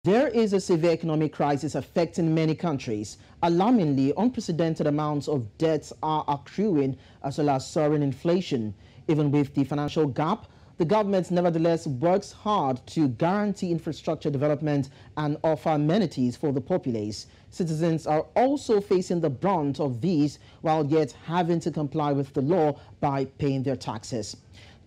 There is a severe economic crisis affecting many countries. Alarmingly, unprecedented amounts of debts are accruing as well as soaring inflation. Even with the financial gap, the government nevertheless works hard to guarantee infrastructure development and offer amenities for the populace. Citizens are also facing the brunt of these while yet having to comply with the law by paying their taxes.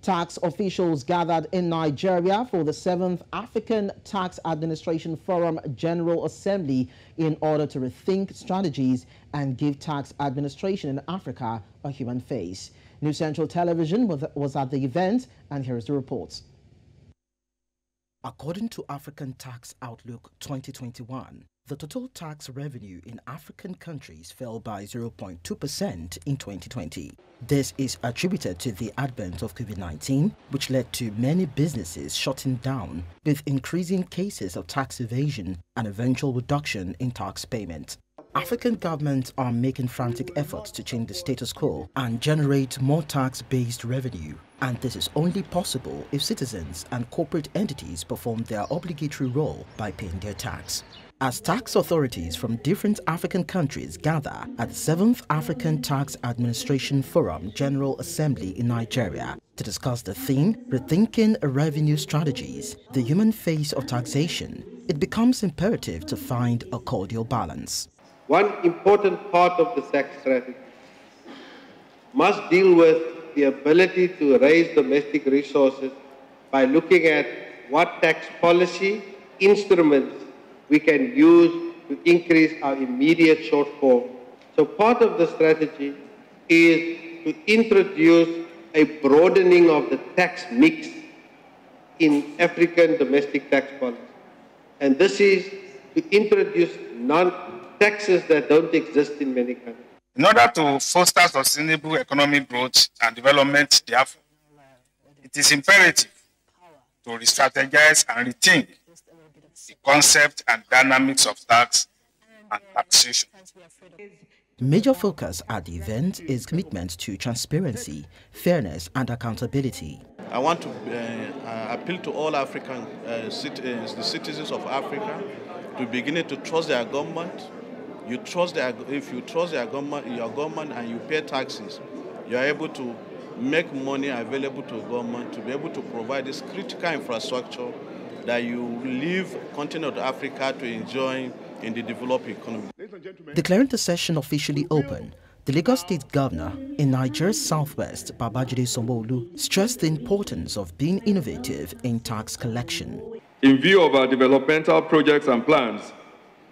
Tax officials gathered in Nigeria for the 7th African Tax Administration Forum General Assembly in order to rethink strategies and give tax administration in Africa a human face. New Central Television was at the event, and here is the report. According to African Tax Outlook 2021, the total tax revenue in African countries fell by 0.2% in 2020. This is attributed to the advent of COVID-19, which led to many businesses shutting down, with increasing cases of tax evasion and eventual reduction in tax payment. African governments are making frantic efforts to change the status quo and generate more tax-based revenue. And this is only possible if citizens and corporate entities perform their obligatory role by paying their tax. As tax authorities from different African countries gather at the 7th African Tax Administration Forum General Assembly in Nigeria to discuss the theme, Rethinking Revenue Strategies, the human face of taxation, it becomes imperative to find a cordial balance. One important part of the tax strategy must deal with the ability to raise domestic resources by looking at what tax policy instruments we can use to increase our immediate shortfall. So part of the strategy is to introduce a broadening of the tax mix in African domestic tax policy. And this is to introduce taxes that don't exist in many countries. In order to foster sustainable economic growth and development, therefore, it is imperative to re-strategize and rethink the concept and dynamics of tax and taxation. Major focus at the event is commitment to transparency, fairness and accountability. I want to appeal to all African citizens, the citizens of Africa, to begin to trust their government. If you trust your government and you pay taxes, you are able to make money available to government to be able to provide this critical infrastructure that you leave continent of Africa to enjoy in the developing economy. Declaring the session officially open, the Lagos State Governor in Nigeria's southwest, Babajide Sanwo-Olu, stressed the importance of being innovative in tax collection. In view of our developmental projects and plans,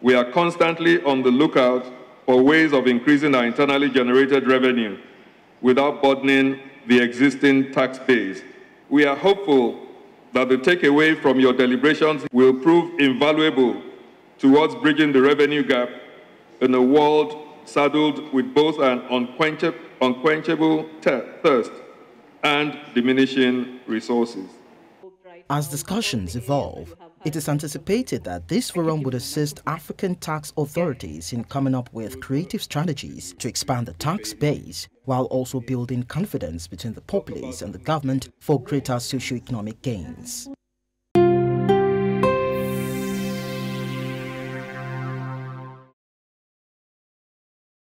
we are constantly on the lookout for ways of increasing our internally generated revenue without burdening the existing tax base. We are hopeful that the takeaway from your deliberations will prove invaluable towards bridging the revenue gap in a world saddled with both an unquenchable thirst and diminishing resources. As discussions evolve, it is anticipated that this forum would assist African tax authorities in coming up with creative strategies to expand the tax base, while also building confidence between the populace and the government for greater socio-economic gains.